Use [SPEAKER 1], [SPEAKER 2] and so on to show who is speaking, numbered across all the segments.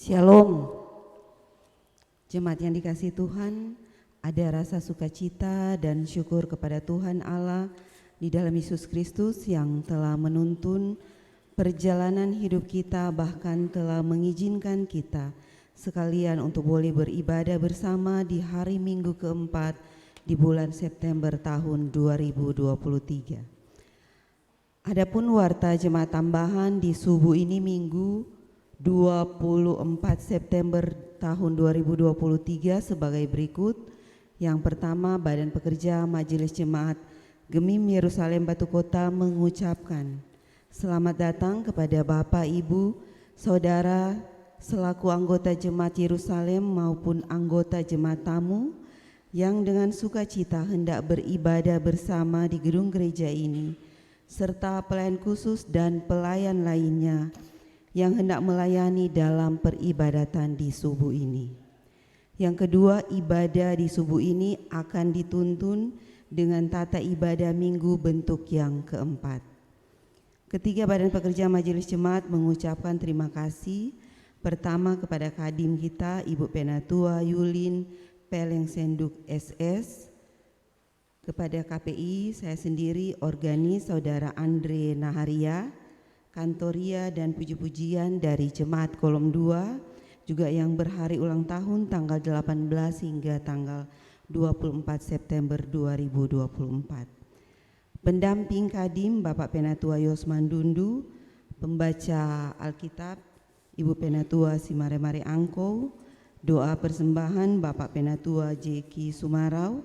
[SPEAKER 1] Shalom. Jemaat yang dikasihi Tuhan, ada rasa sukacita dan syukur kepada Tuhan Allah di dalam Yesus Kristus yang telah menuntun perjalanan hidup kita, bahkan telah mengizinkan kita sekalian untuk boleh beribadah bersama di hari Minggu keempat di bulan September tahun 2023. Adapun warta jemaat tambahan di subuh ini Minggu 24 September tahun 2023 sebagai berikut. Yang pertama, Badan Pekerja Majelis Jemaat Gemim Yerusalem Batu Kota mengucapkan selamat datang kepada Bapak, Ibu, Saudara selaku anggota Jemaat Yerusalem maupun anggota jemaat tamu yang dengan sukacita hendak beribadah bersama di gedung gereja ini, serta pelayan khusus dan pelayan lainnya yang hendak melayani dalam peribadatan di subuh ini. Yang kedua, ibadah di subuh ini akan dituntun dengan tata ibadah minggu bentuk yang keempat. Ketiga, Badan Pekerja Majelis Jemaat mengucapkan terima kasih pertama kepada Kadim kita Ibu Penatua Yulin Peleng Senduk SS, kepada KPI saya sendiri organis Saudara Andre Naharia, Kantoria dan puji-pujian dari Jemaat Kolom 2 juga yang berhari ulang tahun tanggal 18 hingga tanggal 24 September 2024. Pendamping Kadim Bapak Penatua Yosman Dundu, pembaca Alkitab Ibu Penatua Simaremare Angkou, doa persembahan Bapak Penatua Jeki Sumarau,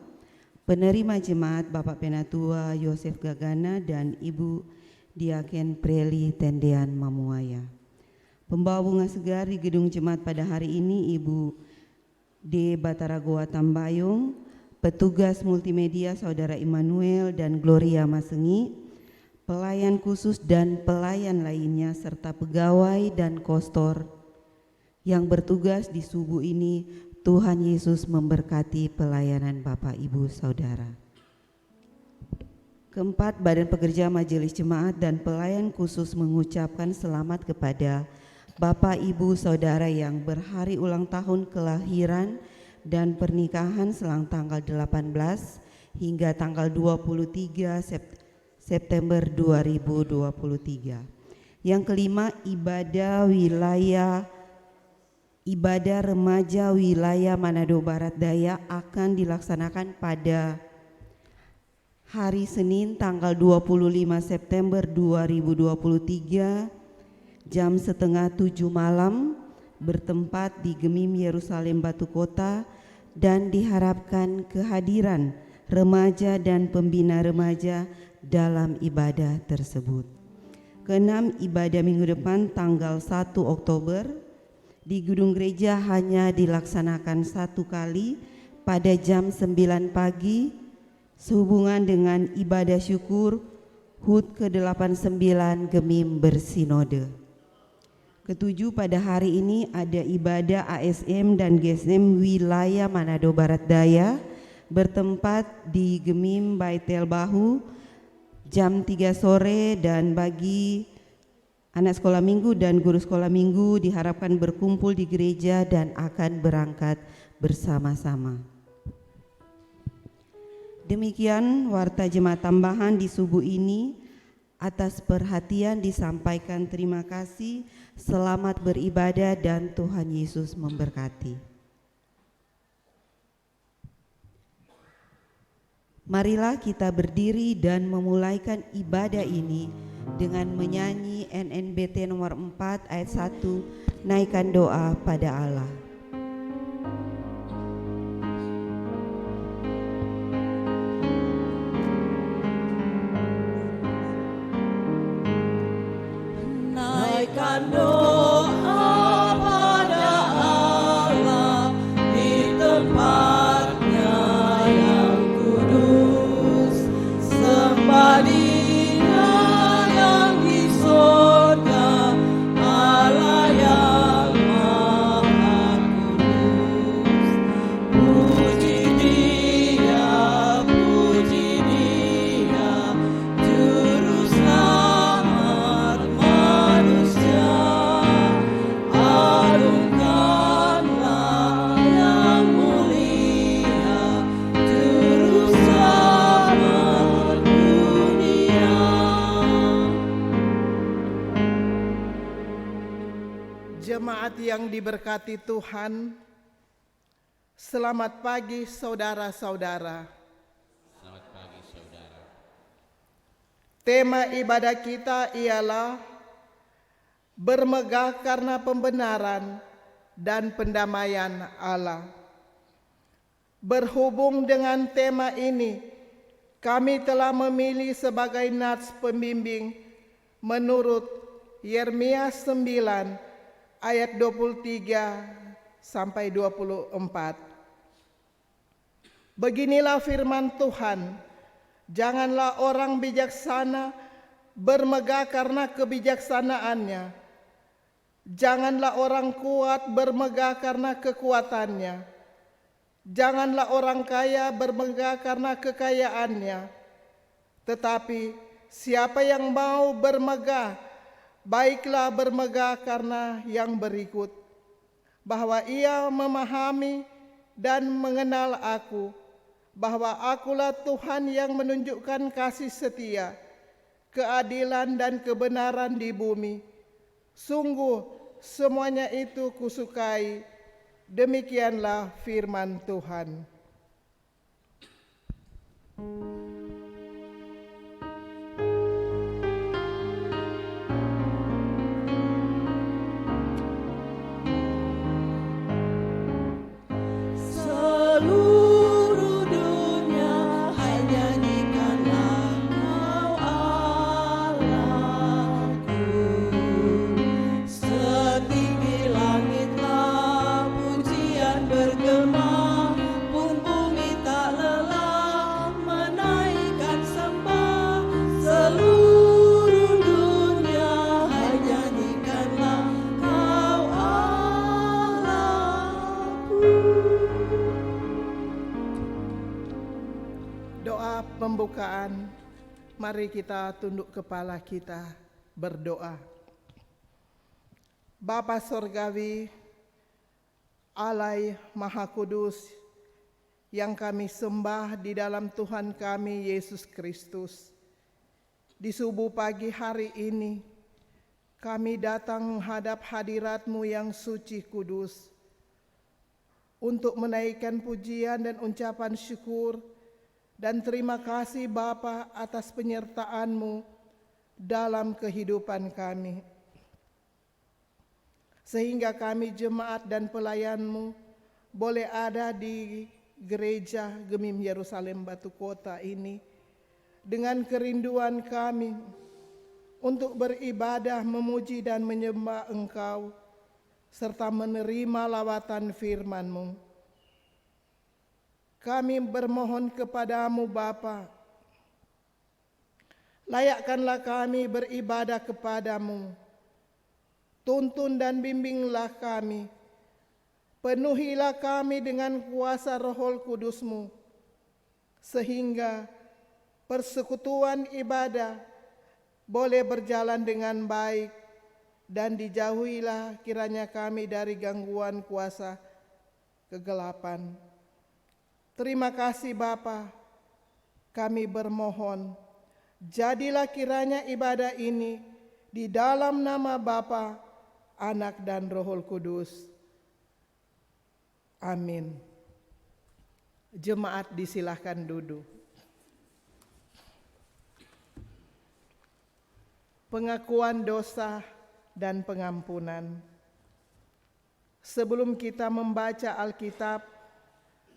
[SPEAKER 1] penerima jemaat Bapak Penatua Yosef Gagana dan Ibu Diaken Preli Tendean Mamuaya. Pembawa bunga segar di gedung jemaat pada hari ini Ibu D. Bataragoa Tambayong, petugas multimedia Saudara Immanuel dan Gloria Masengi, pelayan khusus dan pelayan lainnya serta pegawai dan kostor yang bertugas di subuh ini. Tuhan Yesus memberkati pelayanan Bapak Ibu Saudara. Keempat, Badan Pekerja Majelis Jemaat dan pelayan khusus mengucapkan selamat kepada Bapak Ibu Saudara yang berhari ulang tahun kelahiran dan pernikahan selang tanggal 18 hingga tanggal 23 September 2023. Yang kelima, ibadah remaja wilayah Manado Barat Daya akan dilaksanakan pada hari Senin tanggal 25 September 2023 jam 6:30 malam bertempat di Gemim Yerusalem Batu Kota dan diharapkan kehadiran remaja dan pembina remaja dalam ibadah tersebut. Keenam, ibadah minggu depan tanggal 1 Oktober di gedung gereja hanya dilaksanakan satu kali pada jam 9 pagi sehubungan dengan ibadah syukur HUT ke-89 Gemim Bersinode. Ketujuh, pada hari ini ada ibadah ASM dan GSM wilayah Manado Barat Daya bertempat di Gemim Baitel Bahu jam 3 sore dan bagi anak sekolah minggu dan guru sekolah minggu diharapkan berkumpul di gereja dan akan berangkat bersama-sama. Demikian warta jemaat tambahan di subuh ini. Atas perhatian disampaikan terima kasih, selamat beribadah dan Tuhan Yesus memberkati. Marilah kita berdiri dan memulaikan ibadah ini dengan menyanyi NNBT nomor 4 ayat 1, naikkan doa pada Allah.
[SPEAKER 2] Naikkan doa pada Allah di tempatnya yang kudus, sembah Dia yang di surga, Allah yang Maha Kudus. Puji Dia, Juru Selamat manusia.
[SPEAKER 3] Jemaat yang diberkati Tuhan, selamat pagi saudara-saudara.
[SPEAKER 4] Selamat pagi saudara.
[SPEAKER 3] Tema ibadah kita ialah bermegah karena pembenaran dan pendamaian Allah. Berhubung dengan tema ini, kami telah memilih sebagai nats pembimbing menurut Yeremia 9 ayat 23 sampai 24. Beginilah firman Tuhan, janganlah orang bijaksana bermegah karena kebijaksanaannya. Janganlah orang kuat bermegah karena kekuatannya. Janganlah orang kaya bermegah karena kekayaannya. Tetapi siapa yang mau bermegah, baiklah bermegah karena yang berikut, bahwa ia memahami dan mengenal aku, bahwa akulah Tuhan yang menunjukkan kasih setia, keadilan dan kebenaran di bumi. Sungguh semuanya itu kusukai. Demikianlah firman Tuhan.
[SPEAKER 2] Seluruh dunia hai nyanyikanlah Kau Allahku. Setinggi langitlah pujian bergema, pun bumi tak lelah menaikkan sembah. Seluruh dunia hai nyanyikanlah Kau Allahku.
[SPEAKER 3] Doa pembukaan, mari kita tunduk kepala kita berdoa. Bapa Sorgawi, Allah Maha Kudus, yang kami sembah di dalam Tuhan kami Yesus Kristus. Di subuh pagi hari ini, kami datang menghadap hadirat-Mu yang suci kudus, untuk menaikkan pujian dan ucapan syukur dan terima kasih Bapa atas penyertaan-Mu dalam kehidupan kami. Sehingga kami jemaat dan pelayan-Mu boleh ada di gereja Gemim Yerusalem Batu Kota ini dengan kerinduan kami untuk beribadah, memuji dan menyembah Engkau serta menerima lawatan firman-Mu. Kami bermohon kepadamu Bapa, layakkanlah kami beribadah kepadamu. Tuntun dan bimbinglah kami. Penuhilah kami dengan kuasa Roh Kudus-Mu, sehingga persekutuan ibadah boleh berjalan dengan baik, dan dijauhilah kiranya kami dari gangguan kuasa kegelapan. Terima kasih Bapa, kami bermohon, jadilah kiranya ibadah ini di dalam nama Bapa, Anak dan Roh Kudus. Amin. Jemaat disilahkan duduk. Pengakuan dosa dan pengampunan. Sebelum kita membaca Alkitab,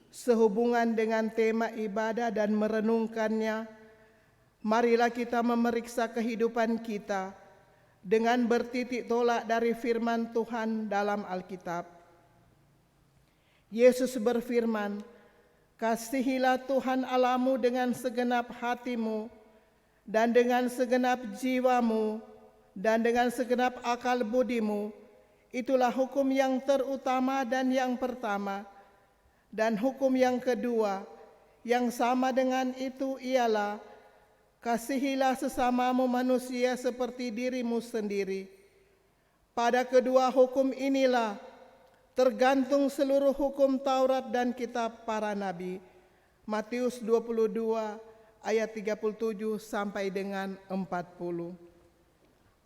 [SPEAKER 3] sehubungan dengan tema ibadah dan merenungkannya, marilah kita memeriksa kehidupan kita dengan bertitik tolak dari firman Tuhan dalam Alkitab. Yesus berfirman, "Kasihilah Tuhan Allahmu dengan segenap hatimu, dan dengan segenap jiwamu, dan dengan segenap akal budimu. Itulah hukum yang terutama dan yang pertama. Dan hukum yang kedua, yang sama dengan itu ialah, kasihilah sesamamu manusia seperti dirimu sendiri. Pada kedua hukum inilah tergantung seluruh hukum Taurat dan kitab para nabi." Matius 22 ayat 37 sampai dengan 40.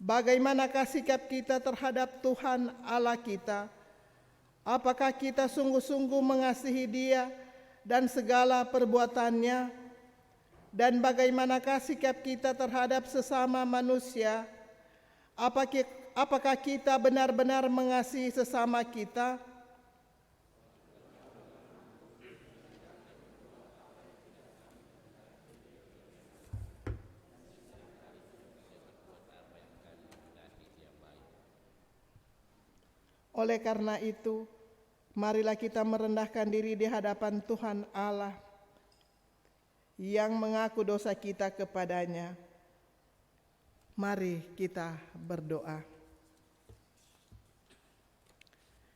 [SPEAKER 3] Bagaimanakah sikap kita terhadap Tuhan Allah kita? Apakah kita sungguh-sungguh mengasihi Dia dan segala perbuatannya? Dan bagaimanakah sikap kita terhadap sesama manusia? Apakah kita benar-benar mengasihi sesama kita? Oleh karena itu, marilah kita merendahkan diri di hadapan Tuhan Allah yang mengaku dosa kita kepadanya. Mari kita berdoa.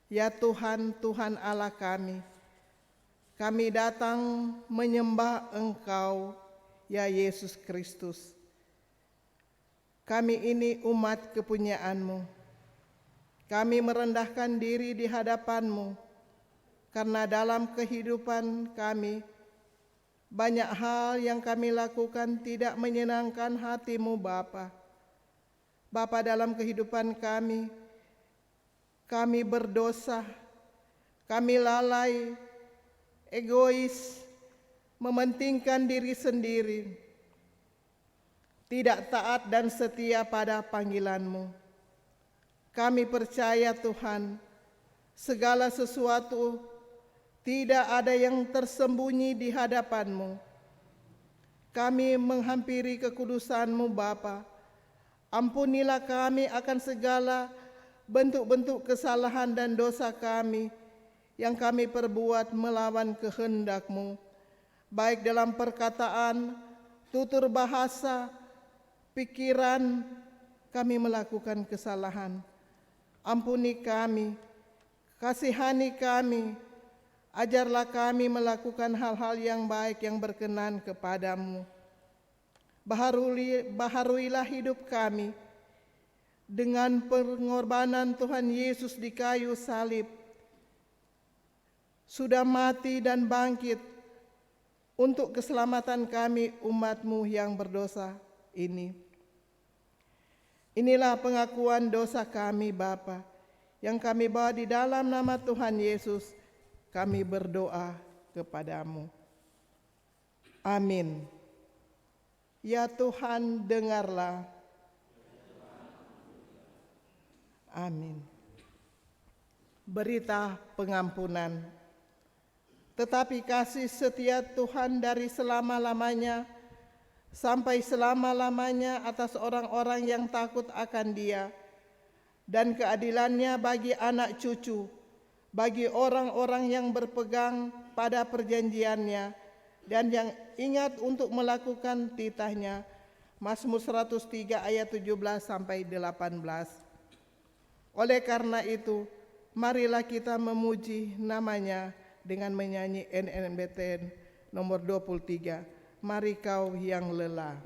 [SPEAKER 3] Ya Tuhan, Tuhan Allah kami datang menyembah Engkau, ya Yesus Kristus. Kami ini umat kepunyaan-Mu. Kami merendahkan diri di hadapan-Mu, karena dalam kehidupan kami, banyak hal yang kami lakukan tidak menyenangkan hati-Mu Bapa. Bapa, dalam kehidupan kami berdosa, kami lalai, egois, mementingkan diri sendiri, tidak taat dan setia pada panggilan-Mu. Kami percaya Tuhan, segala sesuatu tidak ada yang tersembunyi di hadapan-Mu. Kami menghampiri kekudusan-Mu Bapa. Ampunilah kami akan segala bentuk-bentuk kesalahan dan dosa kami yang kami perbuat melawan kehendak-Mu, baik dalam perkataan, tutur bahasa, pikiran, kami melakukan kesalahan. Ampuni kami, kasihani kami, ajarlah kami melakukan hal-hal yang baik yang berkenan kepadamu. Baharuilah hidup kami dengan pengorbanan Tuhan Yesus di kayu salib. Sudah mati dan bangkit untuk keselamatan kami umat-Mu yang berdosa ini. Inilah pengakuan dosa kami Bapa, yang kami bawa di dalam nama Tuhan Yesus. Kami berdoa kepada-Mu. Amin. Ya Tuhan, dengarlah. Amin. Berita pengampunan. Tetapi kasih setia Tuhan dari selama-lamanya sampai selama-lamanya atas orang-orang yang takut akan Dia, dan keadilannya bagi anak cucu, bagi orang-orang yang berpegang pada perjanjiannya dan yang ingat untuk melakukan titahnya. Mazmur 103 ayat 17 sampai 18. Oleh karena itu, marilah kita memuji namanya dengan menyanyi NNBTN nomor 23. Mari kau yang lelah.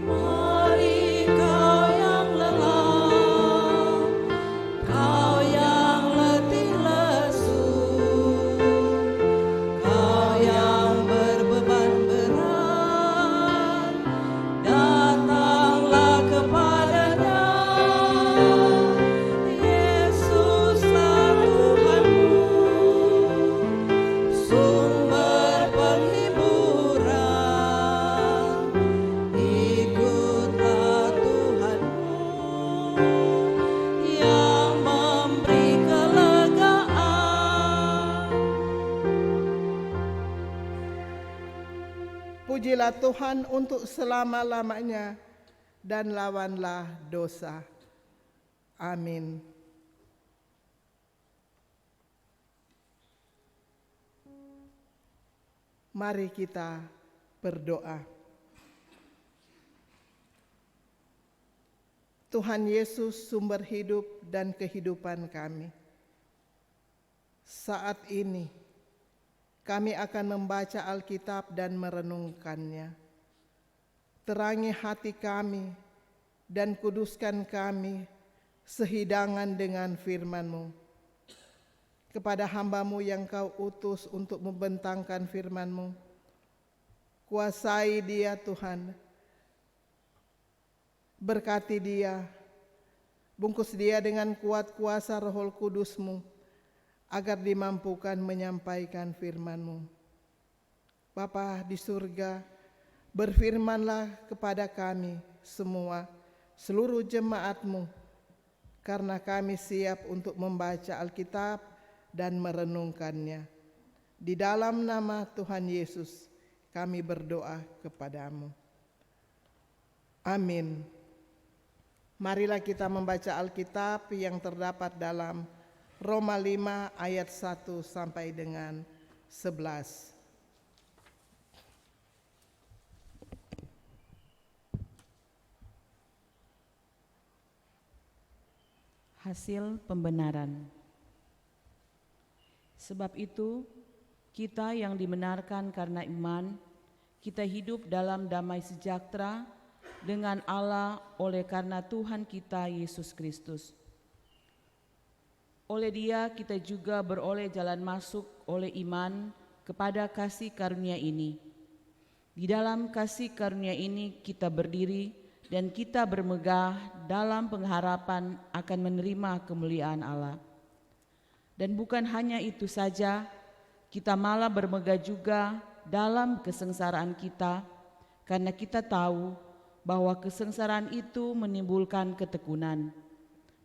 [SPEAKER 2] Mari kau yang lelah, kau yang letih lesu, kau yang berbeban berat, datanglah kepada-Nya. Yesuslah Tuhanmu, sumber penghiburan. Ikutlah Tuhanmu yang memberi kelegaan.
[SPEAKER 3] Pujilah Tuhan untuk selama-lamanya dan lawanlah dosa. Amin. Mari kita berdoa. Tuhan Yesus, sumber hidup dan kehidupan kami. Saat ini kami akan membaca Alkitab dan merenungkannya. Terangi hati kami dan kuduskan kami sehidangan dengan firman-Mu. kepada hamba-Mu yang Kau utus untuk membentangkan firman-Mu. Kuasai dia Tuhan, berkati dia, bungkus dia dengan kuat kuasa Roh Kudus-Mu, agar dimampukan menyampaikan firman-Mu. Bapa di surga, berfirmanlah kepada kami semua, seluruh jemaat-Mu, karena kami siap untuk membaca Alkitab dan merenungkannya. Di dalam nama Tuhan Yesus, kami berdoa kepadamu. Amin. Marilah kita membaca Alkitab yang terdapat dalam Roma 5 ayat 1 sampai dengan 11.
[SPEAKER 5] Hasil pembenaran. Sebab itu, kita yang dibenarkan karena iman, kita hidup dalam damai sejahtera dengan Allah oleh karena Tuhan kita Yesus Kristus. Oleh Dia kita juga beroleh jalan masuk oleh iman kepada kasih karunia ini. Di dalam kasih karunia ini kita berdiri dan kita bermegah dalam pengharapan akan menerima kemuliaan Allah. Dan bukan hanya itu saja, kita malah bermegah juga dalam kesengsaraan kita, karena kita tahu bahwa kesengsaraan itu menimbulkan ketekunan,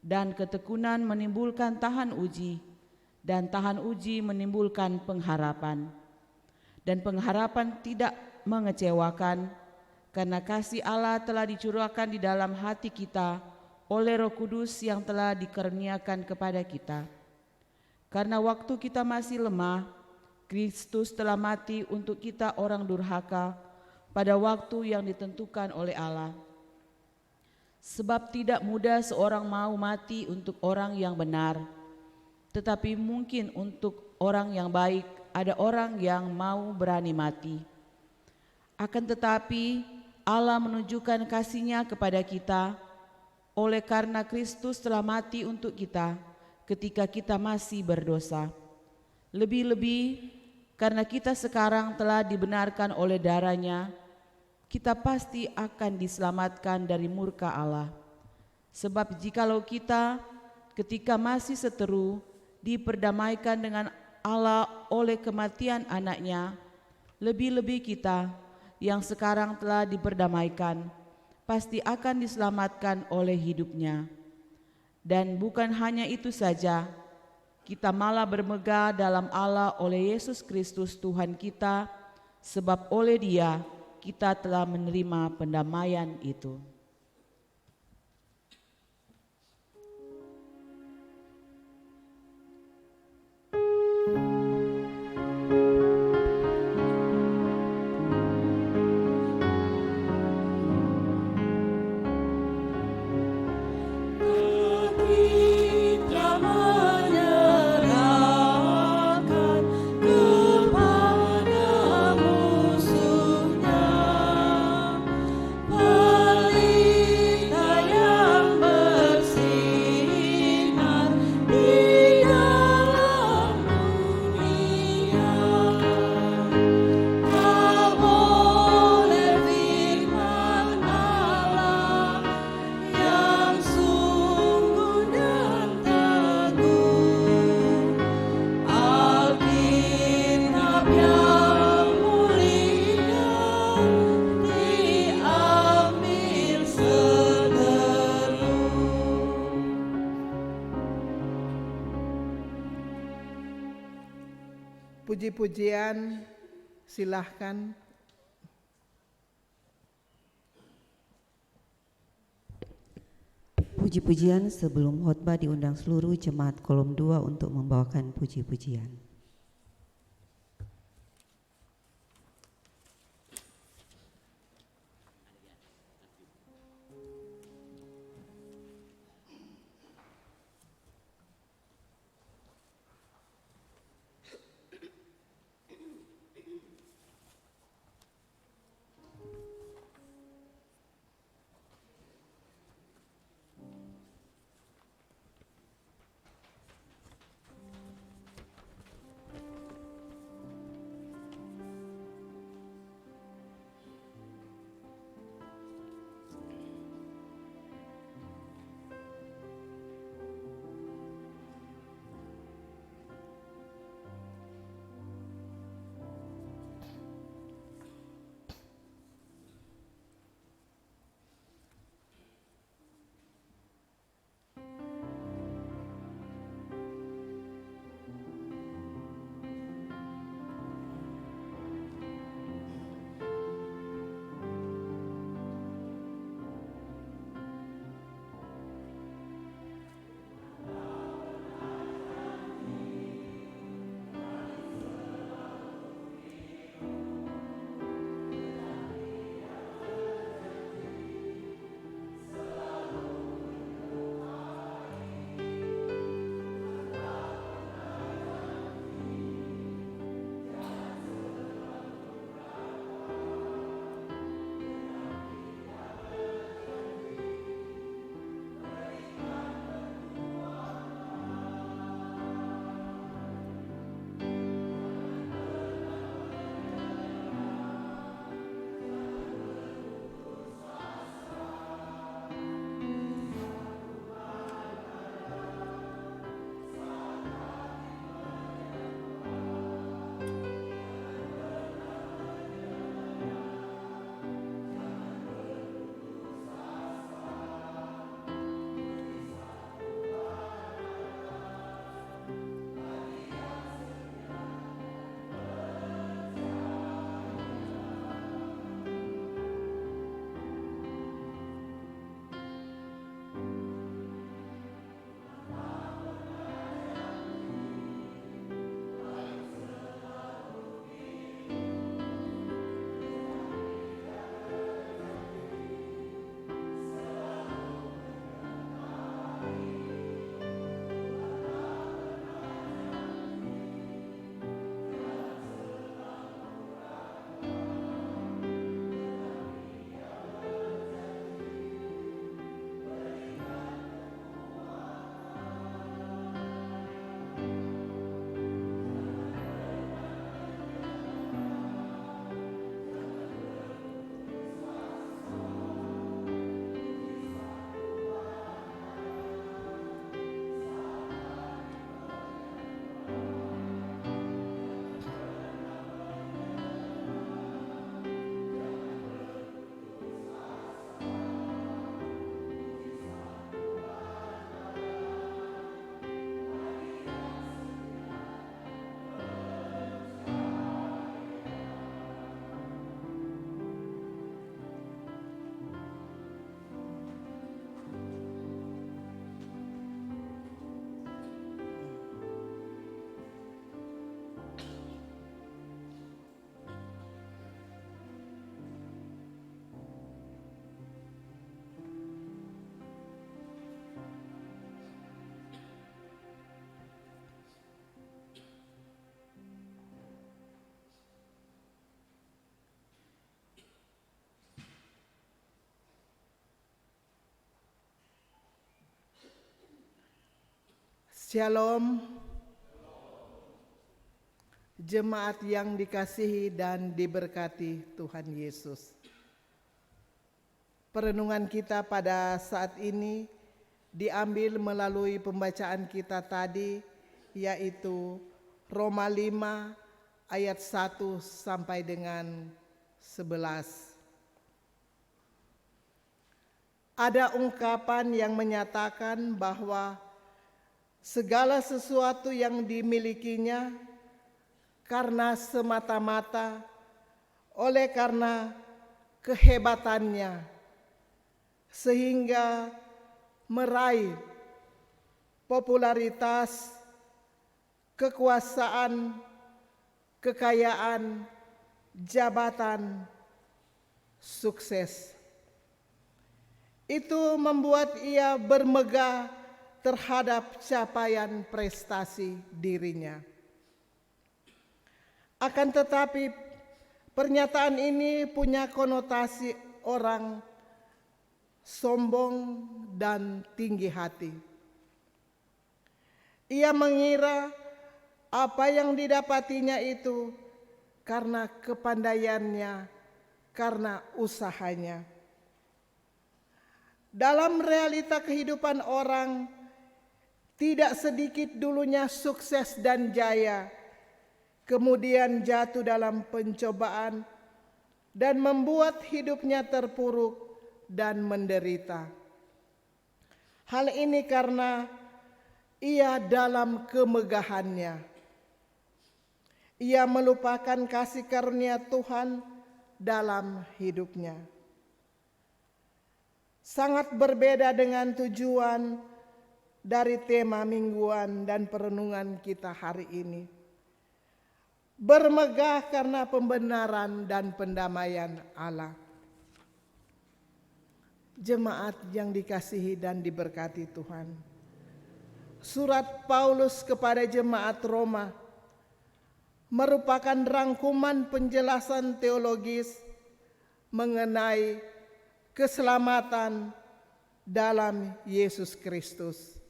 [SPEAKER 5] dan ketekunan menimbulkan tahan uji, dan tahan uji menimbulkan pengharapan. Dan pengharapan tidak mengecewakan, karena kasih Allah telah dicurahkan di dalam hati kita oleh Roh Kudus yang telah dikaruniakan kepada kita. Karena waktu kita masih lemah, Kristus telah mati untuk kita orang durhaka pada waktu yang ditentukan oleh Allah. Sebab tidak mudah seorang mau mati untuk orang yang benar, tetapi mungkin untuk orang yang baik ada orang yang mau berani mati. Akan tetapi Allah menunjukkan kasih-Nya kepada kita oleh karena Kristus telah mati untuk kita ketika kita masih berdosa. Lebih-lebih karena kita sekarang telah dibenarkan oleh darah-Nya, kita pasti akan diselamatkan dari murka Allah. Sebab jikalau kita ketika masih seteru diperdamaikan dengan Allah oleh kematian anak-Nya, lebih-lebih kita yang sekarang telah diperdamaikan pasti akan diselamatkan oleh hidup-Nya. Dan bukan hanya itu saja, kita malah bermegah dalam Allah oleh Yesus Kristus Tuhan kita, sebab oleh Dia kita telah menerima pendamaian itu.
[SPEAKER 3] Puji-pujian, silahkan.
[SPEAKER 1] Puji-pujian sebelum khotbah diundang seluruh jemaat kolom 2 untuk membawakan puji-pujian.
[SPEAKER 3] Shalom. Jemaat yang dikasihi dan diberkati Tuhan Yesus. Perenungan kita pada saat ini diambil melalui pembacaan kita tadi, yaitu Roma 5 ayat 1 sampai dengan 11. Ada ungkapan yang menyatakan bahwa segala sesuatu yang dimilikinya karena semata-mata oleh karena kehebatannya, sehingga meraih popularitas, kekuasaan, kekayaan, jabatan, sukses. Itu membuat ia bermegah terhadap capaian prestasi dirinya. Akan tetapi pernyataan ini punya konotasi orang sombong dan tinggi hati. Ia mengira apa yang didapatinya itu karena kepandaiannya, karena usahanya. Dalam realita kehidupan orang, tidak sedikit dulunya sukses dan jaya, kemudian jatuh dalam pencobaan dan membuat hidupnya terpuruk dan menderita. Hal ini karena ia dalam kemegahannya. Ia melupakan kasih karunia Tuhan dalam hidupnya. Sangat berbeda dengan tujuan dari tema mingguan dan perenungan kita hari ini. Bermegah karena pembenaran dan pendamaian Allah. Jemaat yang dikasihi dan diberkati Tuhan. Surat Paulus kepada jemaat Roma merupakan rangkuman penjelasan teologis mengenai keselamatan dalam Yesus Kristus.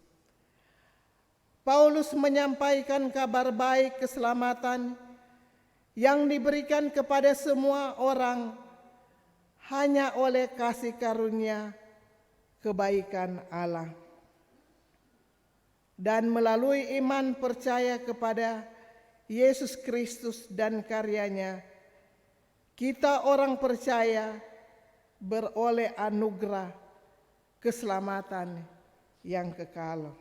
[SPEAKER 3] Paulus menyampaikan kabar baik keselamatan yang diberikan kepada semua orang hanya oleh kasih karunia kebaikan Allah. Dan melalui iman percaya kepada Yesus Kristus dan karyanya, kita orang percaya beroleh anugerah keselamatan yang kekal.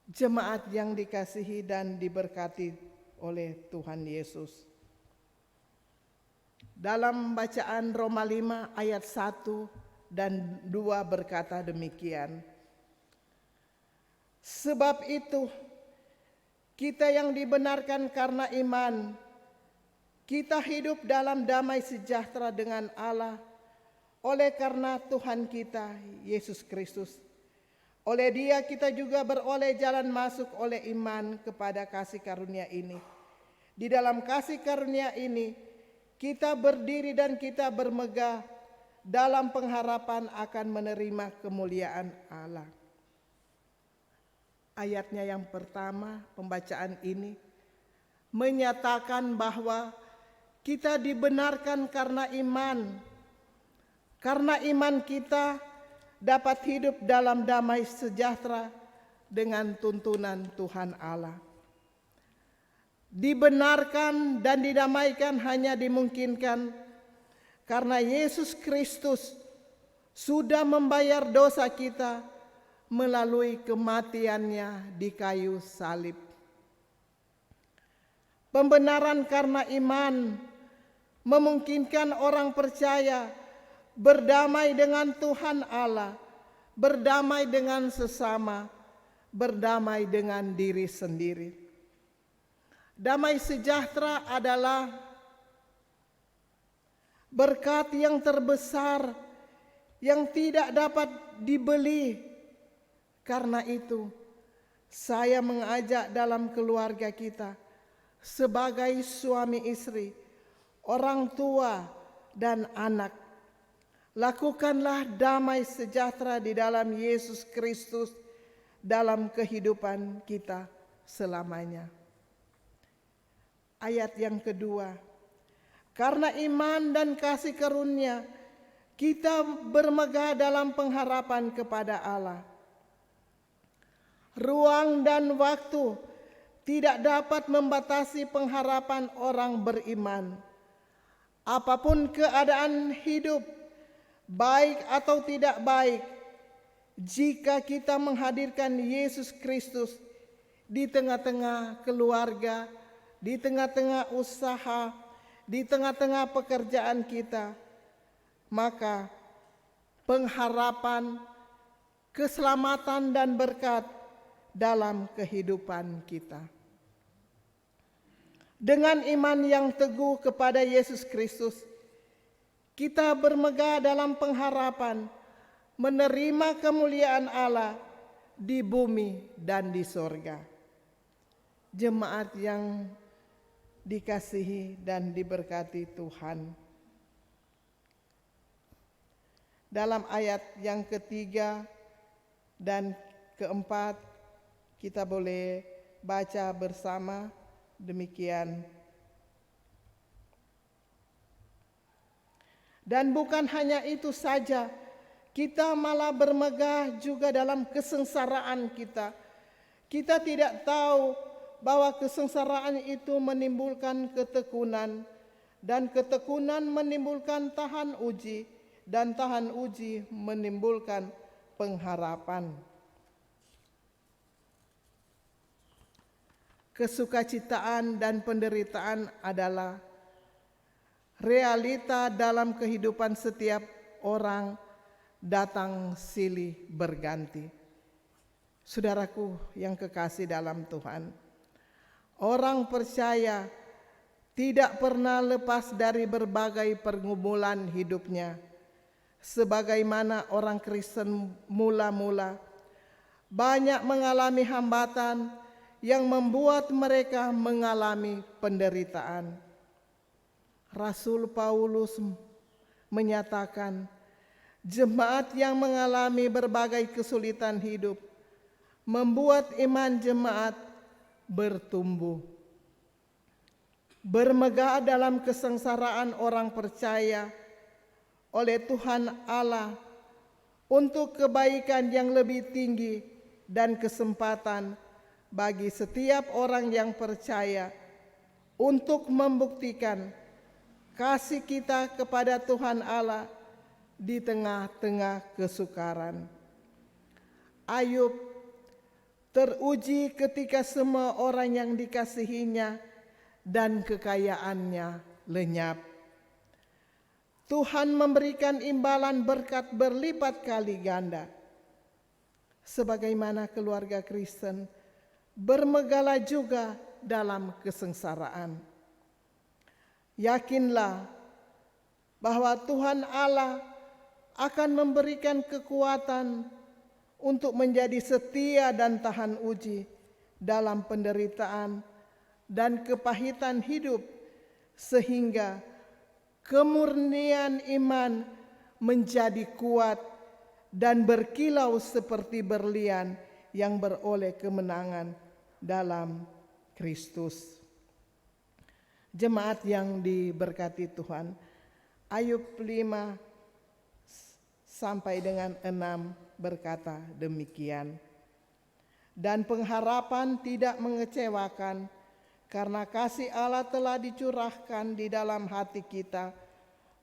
[SPEAKER 3] Jemaat yang dikasihi dan diberkati oleh Tuhan Yesus. Dalam bacaan Roma 5 ayat 1 dan 2 berkata demikian. Sebab itu, kita yang dibenarkan karena iman, kita hidup dalam damai sejahtera dengan Allah oleh karena Tuhan kita, Yesus Kristus. Oleh Dia kita juga beroleh jalan masuk oleh iman kepada kasih karunia ini. Di dalam kasih karunia ini, kita berdiri dan kita bermegah dalam pengharapan akan menerima kemuliaan Allah. Ayatnya yang pertama, pembacaan ini menyatakan bahwa kita dibenarkan karena iman. Karena iman kita dapat hidup dalam damai sejahtera dengan tuntunan Tuhan Allah. Dibenarkan dan didamaikan hanya dimungkinkan karena Yesus Kristus sudah membayar dosa kita melalui kematiannya di kayu salib. Pembenaran karena iman memungkinkan orang percaya berdamai dengan Tuhan Allah, berdamai dengan sesama, berdamai dengan diri sendiri. Damai sejahtera adalah berkat yang terbesar yang tidak dapat dibeli. Karena itu, saya mengajak dalam keluarga kita sebagai suami istri, orang tua dan anak, lakukanlah damai sejahtera di dalam Yesus Kristus dalam kehidupan kita selamanya. Ayat yang kedua, karena iman dan kasih karunia kita bermegah dalam pengharapan kepada Allah. Ruang dan waktu tidak dapat membatasi pengharapan orang beriman. Apapun keadaan hidup, baik atau tidak baik, jika kita menghadirkan Yesus Kristus di tengah-tengah keluarga, di tengah-tengah usaha, di tengah-tengah pekerjaan kita, maka pengharapan, keselamatan dan berkat dalam kehidupan kita. Dengan iman yang teguh kepada Yesus Kristus, kita bermegah dalam pengharapan menerima kemuliaan Allah di bumi dan di sorga. Jemaat yang dikasihi dan diberkati Tuhan. Dalam ayat yang ketiga dan keempat, kita boleh baca bersama demikian. Dan bukan hanya itu saja, kita malah bermegah juga dalam kesengsaraan kita. Kita tidak tahu bahwa kesengsaraan itu menimbulkan ketekunan, dan ketekunan menimbulkan tahan uji, dan tahan uji menimbulkan pengharapan. Kesukacitaan dan penderitaan adalah realita dalam kehidupan setiap orang, datang silih berganti. Saudaraku yang kekasih dalam Tuhan, orang percaya tidak pernah lepas dari berbagai pergumulan hidupnya. Sebagaimana orang Kristen mula-mula banyak mengalami hambatan yang membuat mereka mengalami penderitaan. Rasul Paulus menyatakan, jemaat yang mengalami berbagai kesulitan hidup membuat iman jemaat bertumbuh. Bermegah dalam kesengsaraan orang percaya oleh Tuhan Allah untuk kebaikan yang lebih tinggi dan kesempatan bagi setiap orang yang percaya untuk membuktikan kasih kita kepada Tuhan Allah di tengah-tengah kesukaran. Ayub teruji ketika semua orang yang dikasihinya dan kekayaannya lenyap. Tuhan memberikan imbalan berkat berlipat kali ganda. Sebagaimana keluarga Kristen, bermegahlah juga dalam kesengsaraan. Yakinlah bahwa Tuhan Allah akan memberikan kekuatan untuk menjadi setia dan tahan uji dalam penderitaan dan kepahitan hidup, sehingga kemurnian iman menjadi kuat dan berkilau seperti berlian yang beroleh kemenangan dalam Kristus. Jemaat yang diberkati Tuhan, Ayub 5 sampai dengan 6 berkata demikian. Dan pengharapan tidak mengecewakan, karena kasih Allah telah dicurahkan di dalam hati kita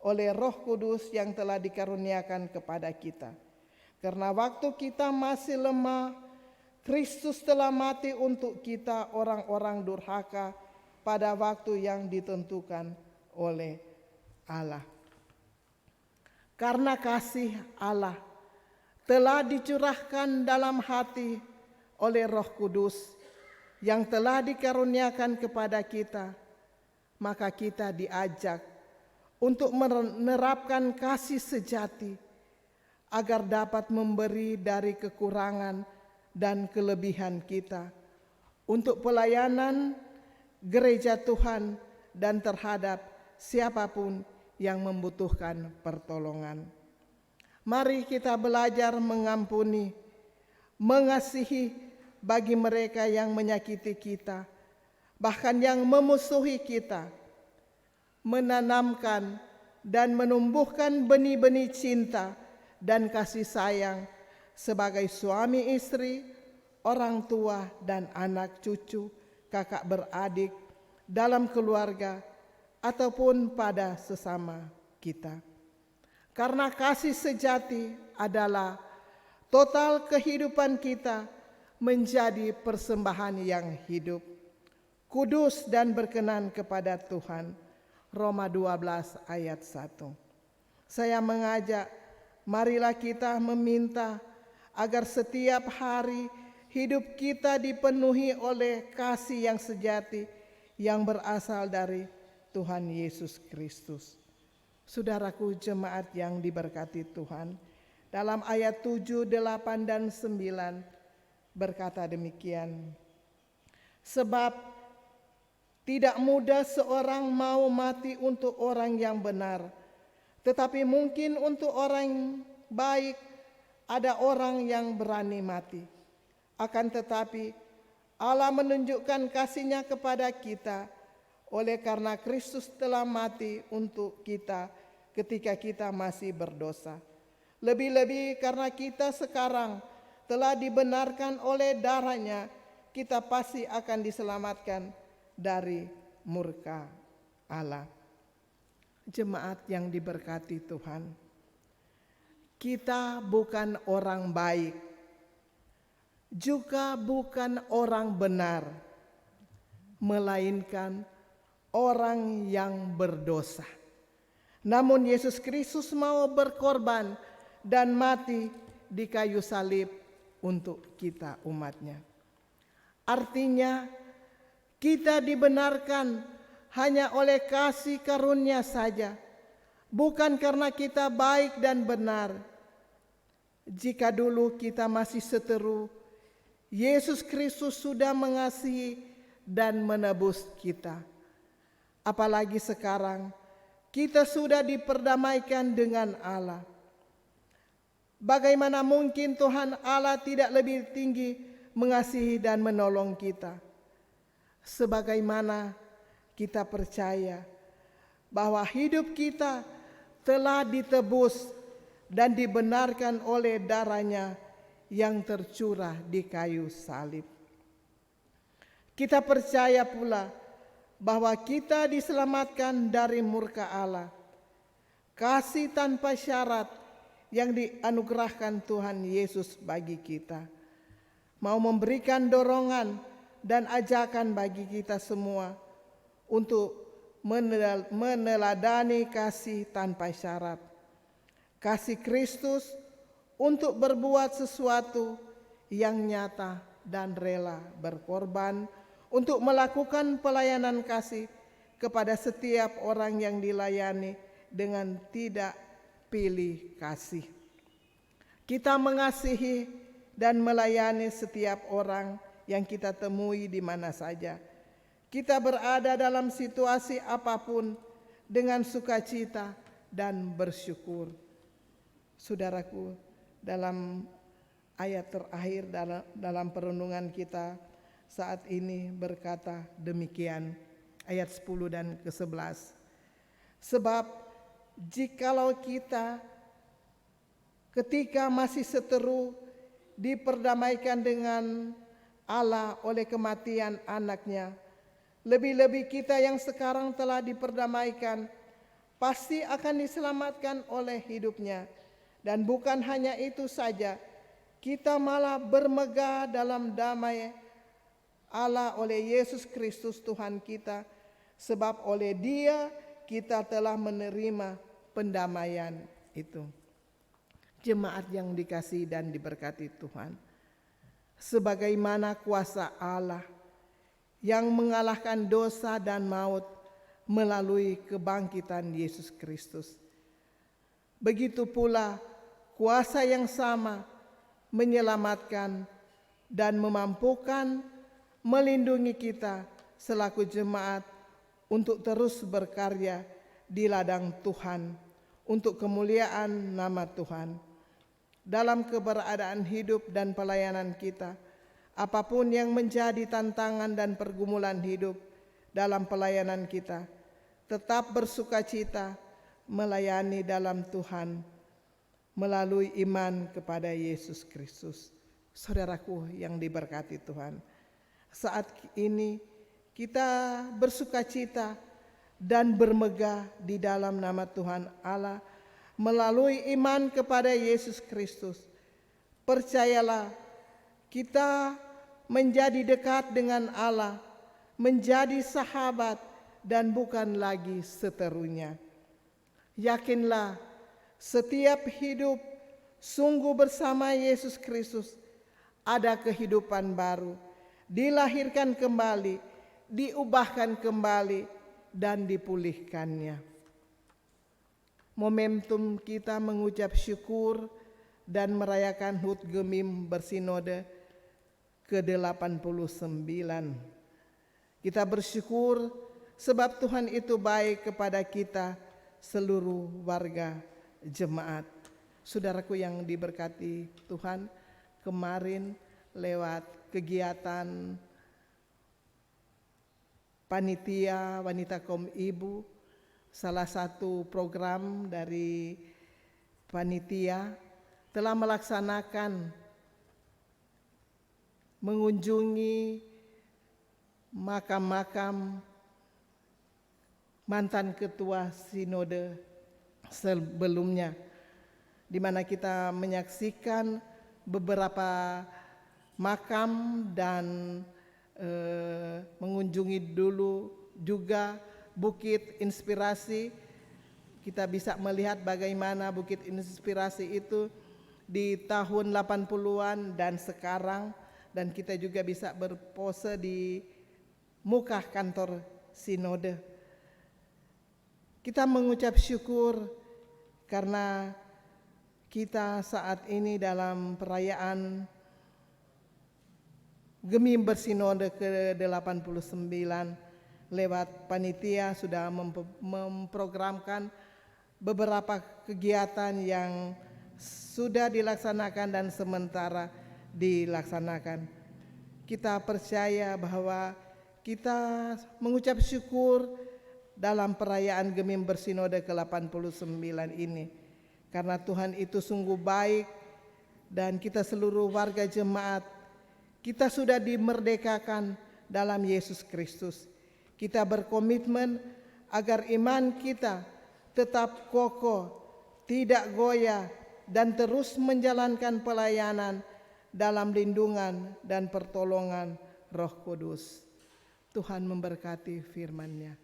[SPEAKER 3] oleh Roh Kudus yang telah dikaruniakan kepada kita. Karena waktu kita masih lemah, Kristus telah mati untuk kita orang-orang durhaka pada waktu yang ditentukan oleh Allah. Karena kasih Allah telah dicurahkan dalam hati oleh Roh Kudus yang telah dikaruniakan kepada kita, maka kita diajak untuk menerapkan kasih sejati agar dapat memberi dari kekurangan dan kelebihan kita untuk pelayanan gereja Tuhan dan terhadap siapapun yang membutuhkan pertolongan. Mari kita belajar mengampuni, mengasihi, bagi mereka yang menyakiti kita, bahkan yang memusuhi kita, menanamkan dan menumbuhkan benih-benih cinta dan kasih sayang sebagai suami istri, orang tua dan anak cucu, kakak beradik, dalam keluarga, ataupun pada sesama kita. Karena kasih sejati adalah total kehidupan kita menjadi persembahan yang hidup, kudus dan berkenan kepada Tuhan. Roma 12 ayat 1. Saya mengajak, marilah kita meminta agar setiap hari hidup kita dipenuhi oleh kasih yang sejati yang berasal dari Tuhan Yesus Kristus. Saudaraku jemaat yang diberkati Tuhan, dalam ayat 7, 8, dan 9 berkata demikian. Sebab tidak mudah seorang mau mati untuk orang yang benar, tetapi mungkin untuk orang baik ada orang yang berani mati. Akan tetapi Allah menunjukkan kasih-Nya kepada kita oleh karena Kristus telah mati untuk kita ketika kita masih berdosa. Lebih-lebih karena kita sekarang telah dibenarkan oleh darah-Nya, kita pasti akan diselamatkan dari murka Allah. Jemaat yang diberkati Tuhan, kita bukan orang baik, juga bukan orang benar, melainkan orang yang berdosa. Namun Yesus Kristus mau berkorban dan mati di kayu salib untuk kita umatnya. Artinya kita dibenarkan hanya oleh kasih karunia saja, bukan karena kita baik dan benar. Jika dulu kita masih seteru, Yesus Kristus sudah mengasihi dan menebus kita. Apalagi sekarang kita sudah diperdamaikan dengan Allah. Bagaimana mungkin Tuhan Allah tidak lebih tinggi mengasihi dan menolong kita? Sebagaimana kita percaya bahwa hidup kita telah ditebus dan dibenarkan oleh darah-Nya yang tercurah di kayu salib. Kita percaya pula bahwa kita diselamatkan dari murka Allah. Kasih tanpa syarat yang dianugerahkan Tuhan Yesus bagi kita mau memberikan dorongan dan ajakan bagi kita semua untuk meneladani kasih tanpa syarat. Kasih Kristus untuk berbuat sesuatu yang nyata dan rela berkorban untuk melakukan pelayanan kasih kepada setiap orang yang dilayani dengan tidak pilih kasih. Kita mengasihi dan melayani setiap orang yang kita temui di mana saja. Kita berada dalam situasi apapun dengan sukacita dan bersyukur. Saudaraku, dalam ayat terakhir dalam perenungan kita saat ini berkata demikian, ayat 10 dan ke-11. Sebab jikalau kita ketika masih seteru diperdamaikan dengan Allah oleh kematian anaknya, lebih-lebih kita yang sekarang telah diperdamaikan pasti akan diselamatkan oleh hidupnya. Dan bukan hanya itu saja, kita malah bermegah dalam damai Allah oleh Yesus Kristus Tuhan kita, sebab oleh Dia kita telah menerima pendamaian itu. Jemaat yang dikasihi dan diberkati Tuhan, sebagaimana kuasa Allah yang mengalahkan dosa dan maut melalui kebangkitan Yesus Kristus, begitu pula kuasa yang sama menyelamatkan dan memampukan melindungi kita selaku jemaat untuk terus berkarya di ladang Tuhan untuk kemuliaan nama Tuhan. Dalam keberadaan hidup dan pelayanan kita, apapun yang menjadi tantangan dan pergumulan hidup dalam pelayanan kita, tetap bersukacita melayani dalam Tuhan melalui iman kepada Yesus Kristus. Saudaraku yang diberkati Tuhan, saat ini kita bersukacita dan bermegah di dalam nama Tuhan Allah melalui iman kepada Yesus Kristus. Percayalah, kita menjadi dekat dengan Allah, menjadi sahabat dan bukan lagi seterunya. Yakinlah, setiap hidup sungguh bersama Yesus Kristus ada kehidupan baru, dilahirkan kembali, diubahkan kembali, dan dipulihkannya. Momentum kita mengucap syukur dan merayakan HUT Gemim Bersinode ke-89. Kita bersyukur sebab Tuhan itu baik kepada kita seluruh warga jemaat. Saudaraku yang diberkati Tuhan, kemarin lewat kegiatan panitia wanita kaum ibu, salah satu program dari panitia telah melaksanakan mengunjungi makam-makam mantan ketua sinode sebelumnya, di mana kita menyaksikan beberapa makam dan mengunjungi dulu juga Bukit Inspirasi. Kita bisa melihat bagaimana Bukit Inspirasi itu di tahun 80-an dan sekarang, dan kita juga bisa berpose di muka kantor sinode. Kita mengucap syukur karena kita saat ini dalam perayaan Gemim Bersinode ke-89 lewat panitia sudah memprogramkan beberapa kegiatan yang sudah dilaksanakan dan sementara dilaksanakan. Kita percaya bahwa kita mengucap syukur dalam perayaan Gemim Bersinode ke-89 ini, karena Tuhan itu sungguh baik dan kita seluruh warga jemaat, kita sudah dimerdekakan dalam Yesus Kristus. Kita berkomitmen agar iman kita tetap kokoh, tidak goyah, dan terus menjalankan pelayanan dalam lindungan dan pertolongan Roh Kudus. Tuhan memberkati firman-Nya.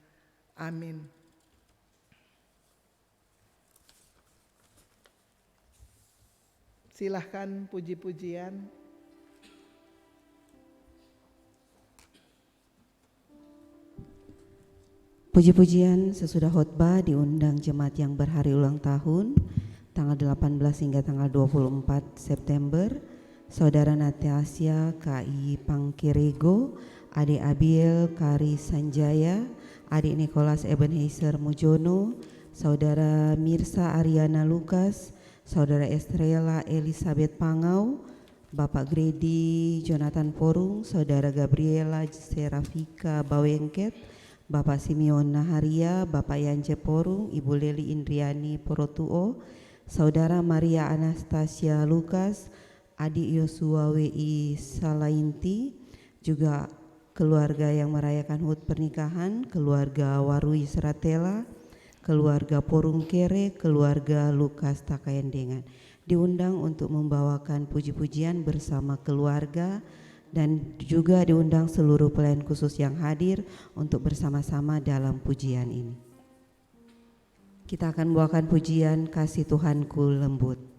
[SPEAKER 3] Amin. Silahkan puji-pujian.
[SPEAKER 1] Puji-pujian sesudah khotbah diundang jemaat yang berhari ulang tahun tanggal 18 hingga tanggal 24 September, Saudara Natasha KI Pangkirego, Adik Abiel Kari Sanjaya, Adik Nicholas Ebenezer Mujono, Saudara Mirsa Ariana Lukas, Saudara Estrella Elizabeth Pangau, Bapak Gredi Jonathan Porung, Saudara Gabriela Serafika Bawengket, Bapak Simeon Naharia, Bapak Yance Porung, Ibu Leli Indriani Porotuo, Saudara Maria Anastasia Lukas, Adik Yosua WI Salainti, juga keluarga yang merayakan HUT pernikahan, keluarga Warui Seratela, keluarga Porung Kere, keluarga Lukas Takayendengan. Diundang untuk membawakan puji-pujian bersama keluarga, dan juga diundang seluruh pelayan khusus yang hadir untuk bersama-sama dalam pujian ini. Kita akan membawakan pujian Kasih Tuhanku Lembut.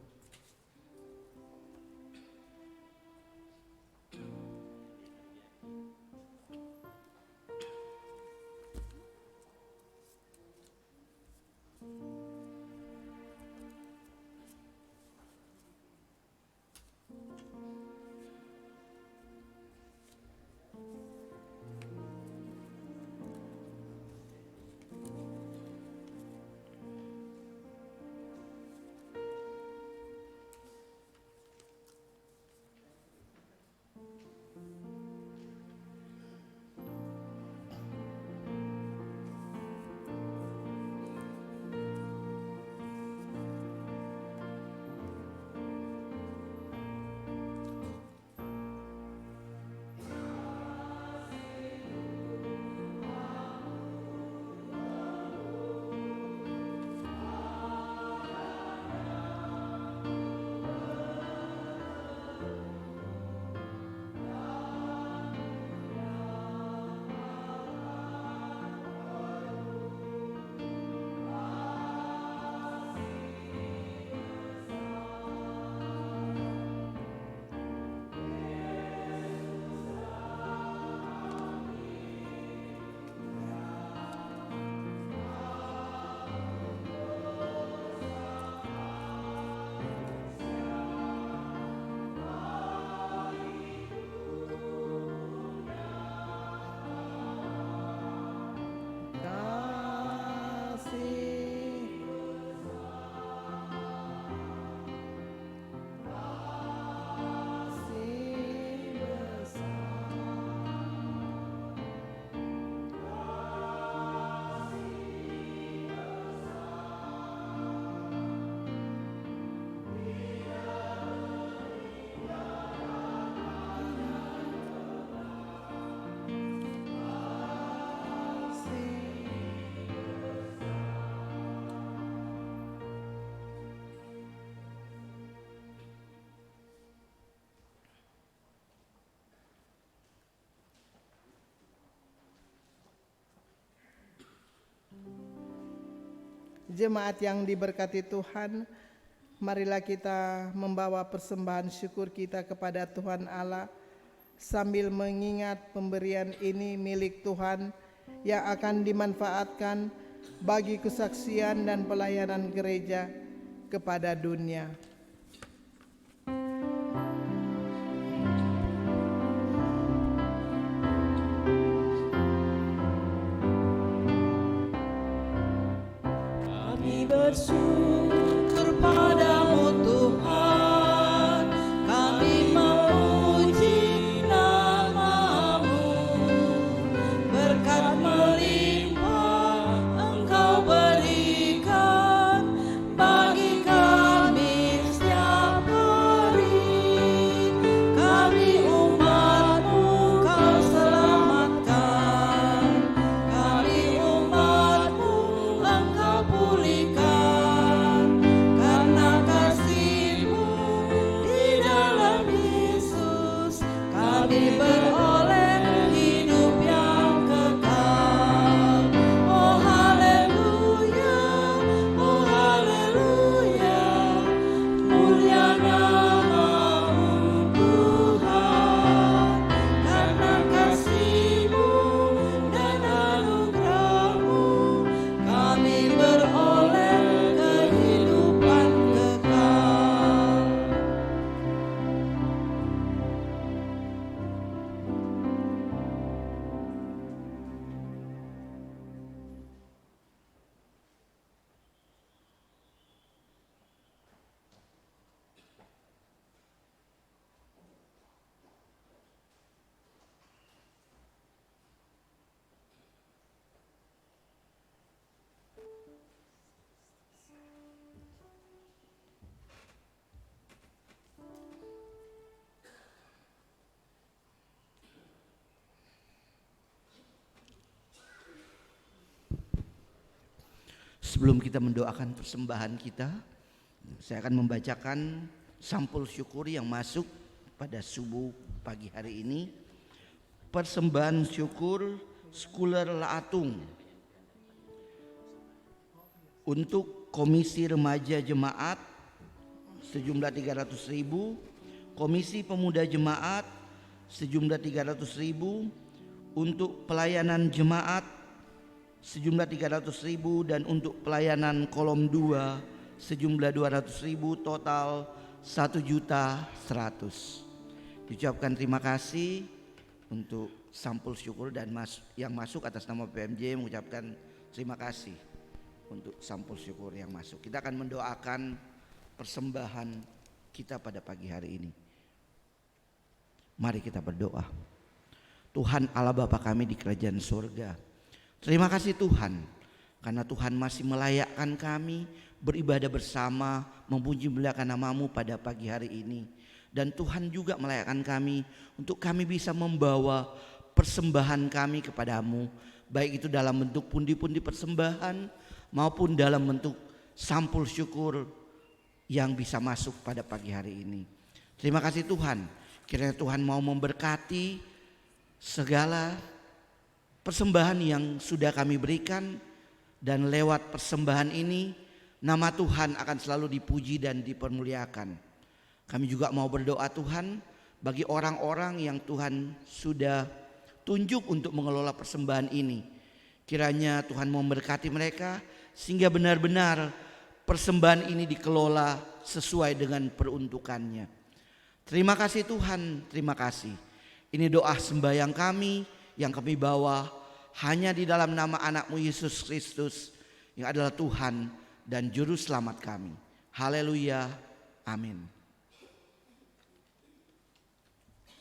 [SPEAKER 3] Jemaat yang diberkati Tuhan, marilah kita membawa persembahan syukur kita kepada Tuhan Allah sambil mengingat pemberian ini milik Tuhan yang akan dimanfaatkan bagi kesaksian dan pelayanan gereja kepada dunia.
[SPEAKER 2] Kami bersyukur padamu Tuhan, kami memuji nama-Mu. Berkat melimpah Engkau berikan bagi kami setiap hari. Kami umat-Mu Kau selamatkan, kami umat-Mu Engkau pulihkan. Karena kasih-Mu di dalam Yesus, kami beroleh hidup yang kekal. Oh haleluya, oh haleluya, mulia nama-Mu Tuhan. Karena kasih-Mu dan anugerah-Mu, kami beroleh kehidupan kekal.
[SPEAKER 6] Sebelum kita mendoakan persembahan kita, saya akan membacakan sampul syukur yang masuk pada subuh pagi hari ini. Persembahan syukur Skuler Laatung untuk Komisi Remaja Jemaat sejumlah 300.000, Komisi Pemuda Jemaat sejumlah 300.000, untuk pelayanan jemaat sejumlah 300.000, dan untuk pelayanan kolom 2 sejumlah 200.000, total 1.100.000. Diucapkan terima kasih untuk sampul syukur dan yang masuk atas nama PMJ, mengucapkan terima kasih untuk sampul syukur yang masuk. Kita akan mendoakan persembahan kita pada pagi hari ini. Mari kita berdoa. Tuhan Allah Bapa kami di kerajaan surga, terima kasih Tuhan, karena Tuhan masih melayakkan kami beribadah bersama, memuji memuliakan nama-Mu pada pagi hari ini. Dan Tuhan juga melayakkan kami untuk kami bisa membawa persembahan kami kepada-Mu, baik itu dalam bentuk pundi-pundi persembahan maupun dalam bentuk sampul syukur yang bisa masuk pada pagi hari ini. Terima kasih Tuhan, kiranya Tuhan mau memberkati segala persembahan yang sudah kami berikan, dan lewat persembahan ini nama Tuhan akan selalu dipuji dan dipermuliakan. Kami juga mau berdoa Tuhan bagi orang-orang yang Tuhan sudah tunjuk untuk mengelola persembahan ini. Kiranya Tuhan memberkati mereka sehingga benar-benar persembahan ini dikelola sesuai dengan peruntukannya. Terima kasih Tuhan, terima kasih. Ini doa sembahyang kami yang kami bawa hanya di dalam nama anak-Mu Yesus Kristus yang adalah Tuhan dan Juru Selamat kami. Haleluya, amin.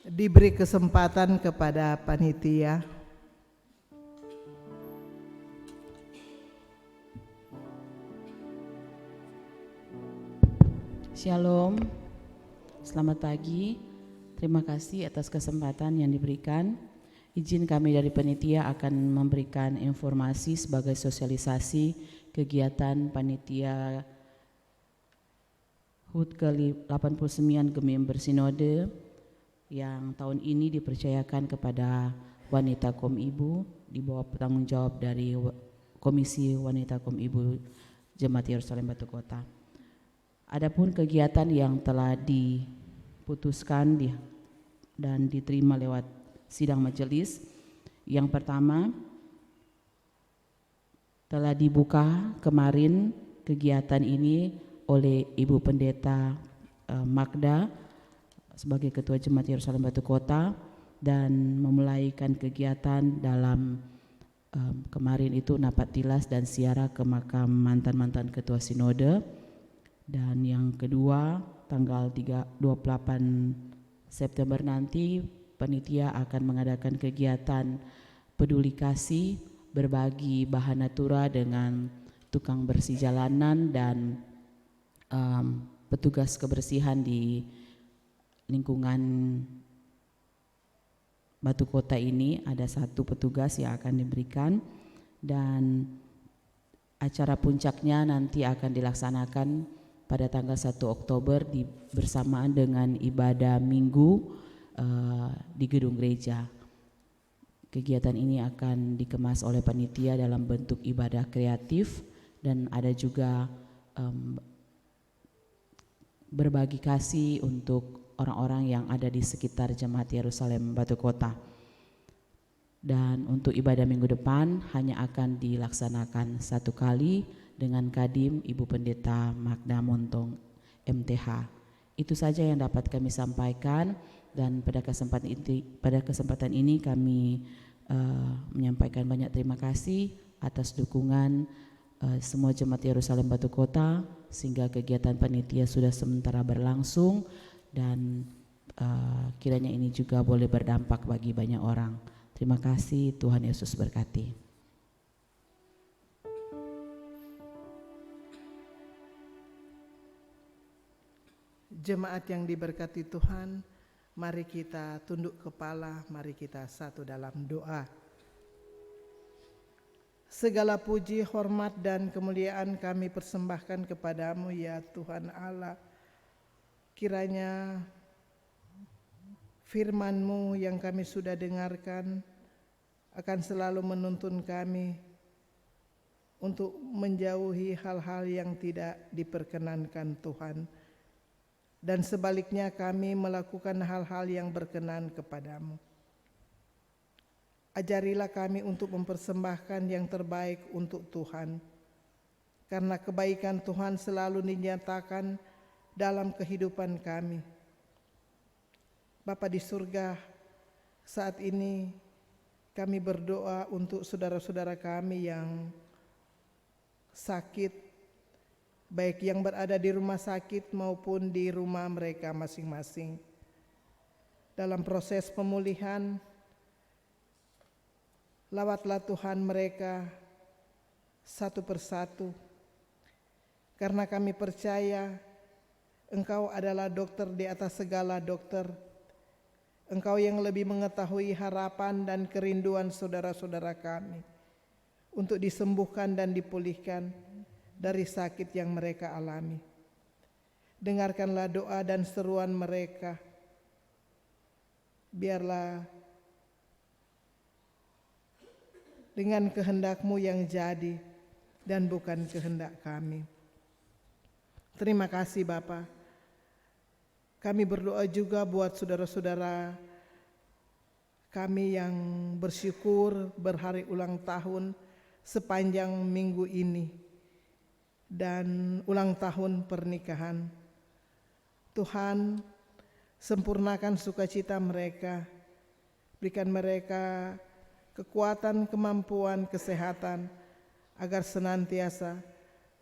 [SPEAKER 3] Diberi kesempatan kepada panitia.
[SPEAKER 5] Shalom, selamat pagi. Terima kasih atas kesempatan yang diberikan. Izin kami dari panitia akan memberikan informasi sebagai sosialisasi kegiatan panitia HUT ke-89 Gemim Bersinode yang tahun ini dipercayakan kepada Wanita Kom Ibu di bawah tanggung jawab dari Komisi Wanita Kom Ibu Jemaat Yerusalem Batu Kota. Adapun kegiatan yang telah diputuskan dan diterima lewat sidang majelis, yang pertama telah dibuka kemarin kegiatan ini oleh Ibu Pendeta Magda sebagai Ketua Jemaat Yerusalem Batu Kota, dan memulaikan kegiatan dalam kemarin itu napak tilas dan ziarah ke makam mantan-mantan Ketua Sinode. Dan yang kedua, tanggal 28 September nanti panitia akan mengadakan kegiatan peduli kasih, berbagi bahan natura dengan tukang bersih jalanan dan petugas kebersihan di lingkungan Batu Kota ini. Ada 1 petugas yang akan diberikan, dan acara puncaknya nanti akan dilaksanakan pada tanggal 1 Oktober bersamaan dengan ibadah Minggu di gedung gereja. Kegiatan ini akan dikemas oleh panitia dalam bentuk ibadah kreatif, dan ada juga berbagi kasih untuk orang-orang yang ada di sekitar Jemaat Yerusalem Batu Kota. Dan untuk ibadah minggu depan hanya akan dilaksanakan 1 kali dengan Kadim Ibu Pendeta Magda Montong MTH. Itu saja yang dapat kami sampaikan, dan pada kesempatan ini kami menyampaikan banyak terima kasih atas dukungan semua Jemaat Yerusalem Batu Kota sehingga kegiatan panitia sudah sementara berlangsung, dan kiranya ini juga boleh berdampak bagi banyak orang. Terima kasih, Tuhan Yesus berkati.
[SPEAKER 3] Jemaat yang diberkati Tuhan, mari kita tunduk kepala, mari kita satu dalam doa. Segala puji, hormat, dan kemuliaan kami persembahkan kepadamu ya Tuhan Allah. Kiranya firman-Mu yang kami sudah dengarkan akan selalu menuntun kami untuk menjauhi hal-hal yang tidak diperkenankan Tuhan. Dan sebaliknya kami melakukan hal-hal yang berkenan kepadamu. Ajarilah kami untuk mempersembahkan yang terbaik untuk Tuhan, karena kebaikan Tuhan selalu dinyatakan dalam kehidupan kami. Bapa di surga, saat ini kami berdoa untuk saudara-saudara kami yang sakit, baik yang berada di rumah sakit maupun di rumah mereka masing-masing. Dalam proses pemulihan, lawatlah Tuhan mereka satu persatu, karena kami percaya Engkau adalah dokter di atas segala dokter. Engkau yang lebih mengetahui harapan dan kerinduan saudara-saudara kami untuk disembuhkan dan dipulihkan dari sakit yang mereka alami. Dengarkanlah doa dan seruan mereka. Biarlah dengan kehendak-Mu yang jadi dan bukan kehendak kami. Terima kasih Bapa. Kami berdoa juga buat saudara-saudara kami yang bersyukur berhari ulang tahun sepanjang minggu ini dan ulang tahun pernikahan. Tuhan, sempurnakan sukacita mereka, berikan mereka kekuatan, kemampuan, kesehatan, agar senantiasa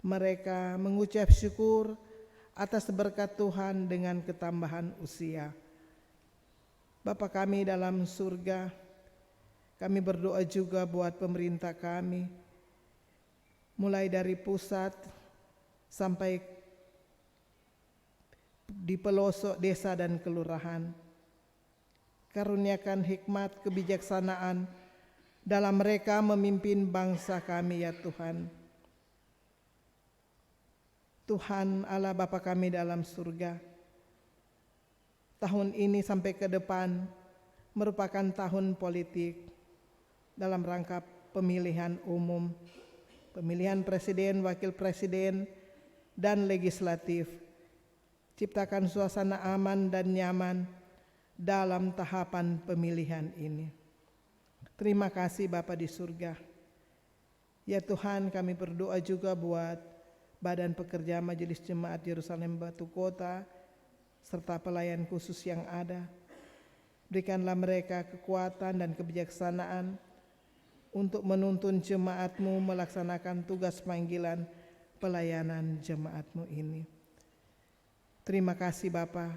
[SPEAKER 3] mereka mengucap syukur atas berkat Tuhan dengan ketambahan usia. Bapa kami dalam surga, kami berdoa juga buat pemerintah kami, mulai dari pusat sampai di pelosok desa dan kelurahan. Karuniakan hikmat kebijaksanaan dalam mereka memimpin bangsa kami ya Tuhan. Tuhan Allah Bapa kami dalam surga, tahun ini sampai ke depan merupakan tahun politik dalam rangka pemilihan umum pemilihan presiden, wakil presiden, dan legislatif. Ciptakan suasana aman dan nyaman dalam tahapan pemilihan ini. Terima kasih Bapa di surga. Ya Tuhan, kami berdoa juga buat Badan Pekerja Majelis Jemaat Yerusalem Batu Kota serta pelayan khusus yang ada. Berikanlah mereka kekuatan dan kebijaksanaan untuk menuntun jemaat-Mu melaksanakan tugas panggilan pelayanan jemaat-Mu ini. Terima kasih Bapa.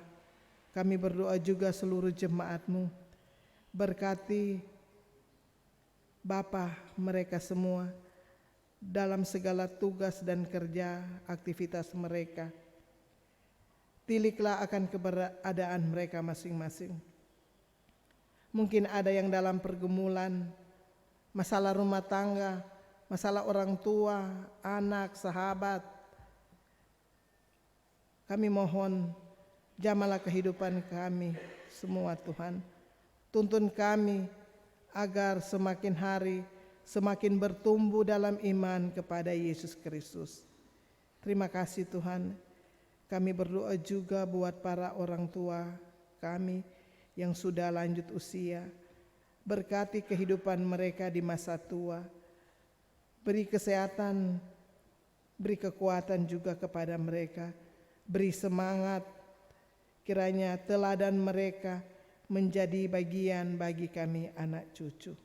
[SPEAKER 3] Kami berdoa juga seluruh jemaat-Mu. Berkati Bapa mereka semua dalam segala tugas dan kerja aktivitas mereka. Tiliklah akan keberadaan mereka masing-masing. Mungkin ada yang dalam pergumulan, masalah rumah tangga, masalah orang tua, anak, sahabat. Kami mohon jamalah kehidupan kami semua Tuhan. Tuntun kami agar semakin hari semakin bertumbuh dalam iman kepada Yesus Kristus. Terima kasih Tuhan. Kami berdoa juga buat para orang tua kami yang sudah lanjut usia. Berkati kehidupan mereka di masa tua. Beri kesehatan, beri kekuatan juga kepada mereka. Beri semangat, kiranya teladan mereka menjadi bagian bagi kami anak cucu.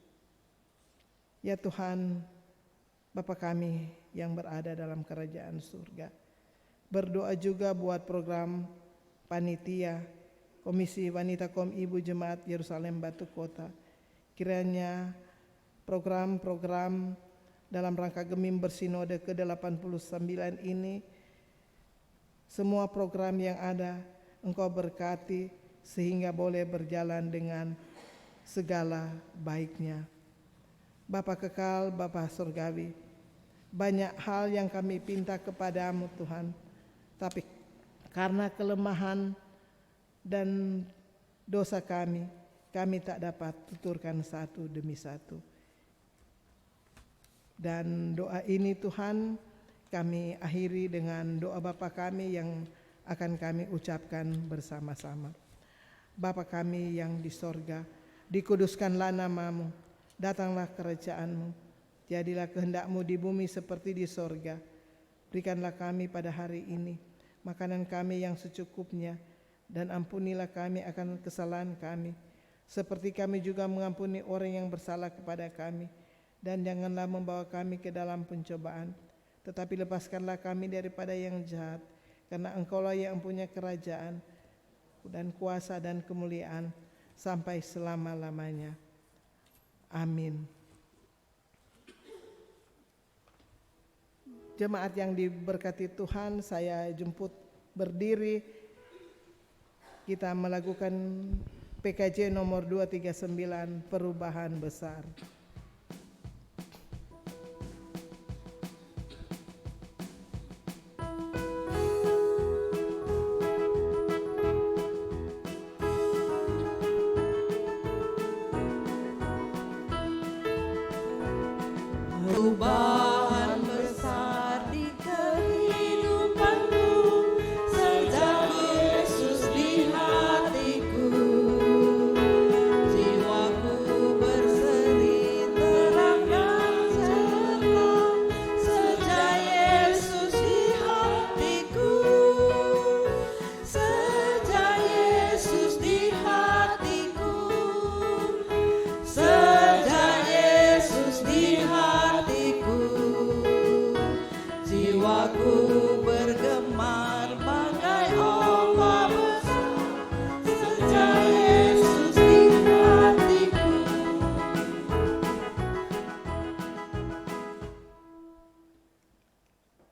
[SPEAKER 3] Ya Tuhan, Bapa kami yang berada dalam kerajaan surga. Berdoa juga buat program panitia Komisi Wanita Kaum Ibu Jemaat Yerusalem Batu Kota. Kiranya program-program dalam rangka Gemim Bersinode ke-89 ini, semua program yang ada Engkau berkati sehingga boleh berjalan dengan segala baiknya. Bapa kekal, Bapa surgawi, banyak hal yang kami pinta kepadamu Tuhan, tapi karena kelemahan dan dosa kami tak dapat tuturkan satu demi satu. Dan doa ini Tuhan kami akhiri dengan doa Bapa kami yang akan kami ucapkan bersama-sama. Bapa kami yang di sorga, dikuduskanlah nama-Mu, datanglah kerajaan-Mu, jadilah kehendak-Mu di bumi seperti di sorga. Berikanlah kami pada hari ini makanan kami yang secukupnya, dan ampunilah kami akan kesalahan kami, seperti kami juga mengampuni orang yang bersalah kepada kami. Dan janganlah membawa kami ke dalam pencobaan, tetapi lepaskanlah kami daripada yang jahat, karena Engkaulah yang punya kerajaan dan kuasa dan kemuliaan sampai selama-lamanya. Amin. Jemaat yang diberkati Tuhan, saya jemput berdiri. Kita melakukan PKJ nomor 239, perubahan besar.
[SPEAKER 2] Perubahan besar di kehidupanku, sejak Yesus di hatiku. Jiwaku berseri terang dan cerah, sejak Yesus di hatiku. Sejak Yesus di hatiku. Sejak Yesus di hatiku, jiwaku bergemar bagai ombak besar. Sejak Yesus di hatiku.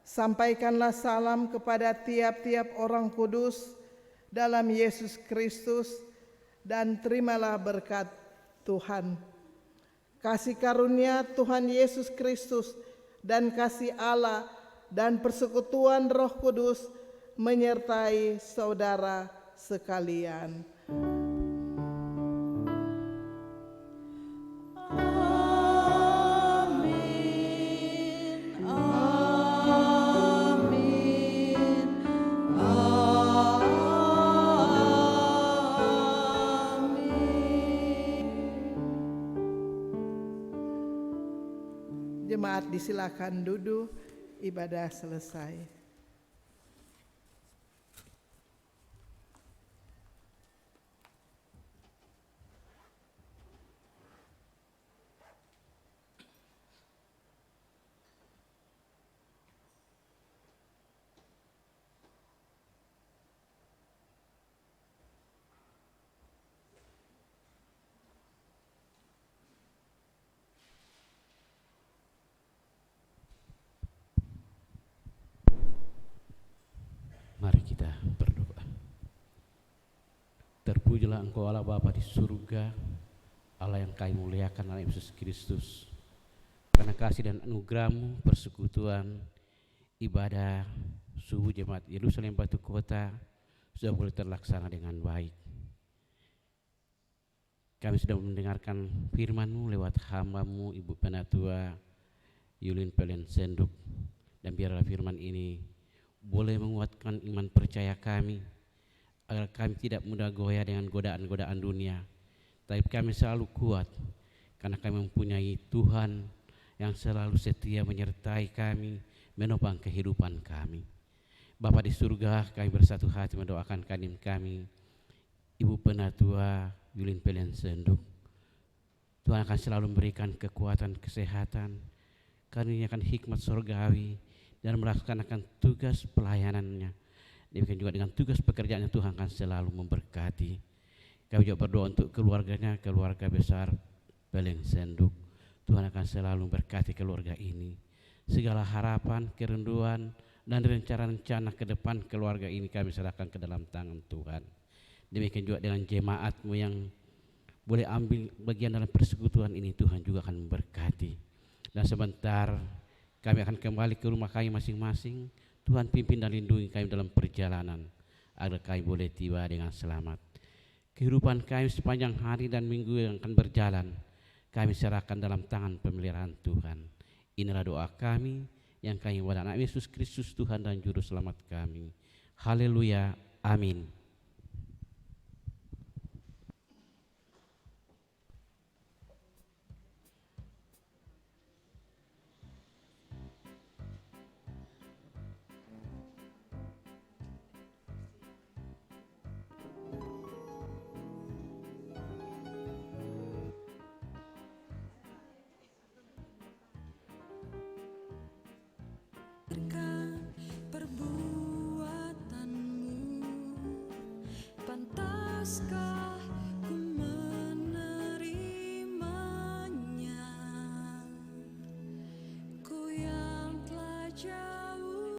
[SPEAKER 3] Sampaikanlah salam kepada tiap-tiap orang kudus dalam Yesus Kristus, dan terimalah berkat Tuhan. Kasih karunia Tuhan Yesus Kristus dan kasih Allah dan persekutuan Roh Kudus menyertai saudara sekalian.
[SPEAKER 2] Amin.
[SPEAKER 3] Jemaat disilakan duduk, ibadah selesai.
[SPEAKER 4] Mari kita berdoa. Terpujilah Engkau Allah Bapa di surga, Allah yang Kami muliakan dalam Yesus Kristus. Karena kasih dan anugerah-Mu, persekutuan, ibadah subuh jemaat Yerusalem Batu Kota sudah boleh terlaksana dengan baik. Kami sudah mendengarkan firman-Mu lewat hamba-Mu Ibu Penatua Yulin Pelen Senduk, dan biarlah firman ini boleh menguatkan iman percaya kami, agar kami tidak mudah goyah dengan godaan-godaan dunia, tapi kami selalu kuat karena kami mempunyai Tuhan yang selalu setia menyertai kami, menopang kehidupan kami. Bapa di surga, kami bersatu hati mendoakan kadin kami Ibu Penatua Yulin Pelen Senduk. Tuhan akan selalu memberikan kekuatan, kesehatan, karuniakan hikmat surgawi, dan melaksanakan tugas pelayanannya. Demikian juga dengan tugas pekerjaannya, Tuhan akan selalu memberkati. Kami juga berdoa untuk keluarganya, keluarga besar Pelen Senduk. Tuhan akan selalu memberkati keluarga ini. Segala harapan, kerinduan, dan rencana-rencana ke depan keluarga ini kami serahkan ke dalam tangan Tuhan. Demikian juga dengan jemaat-Mu yang boleh ambil bagian dalam persekutuan ini, Tuhan juga akan memberkati. Dan sebentar kami akan kembali ke rumah kami masing-masing. Tuhan pimpin dan lindungi kami dalam perjalanan, agar kami boleh tiba dengan selamat. Kehidupan kami sepanjang hari dan minggu yang akan berjalan, kami serahkan dalam tangan pemeliharaan Tuhan. Inilah doa kami yang kami pada anak Yesus Kristus Tuhan dan Juru Selamat kami. Haleluya, amin.
[SPEAKER 2] Berkah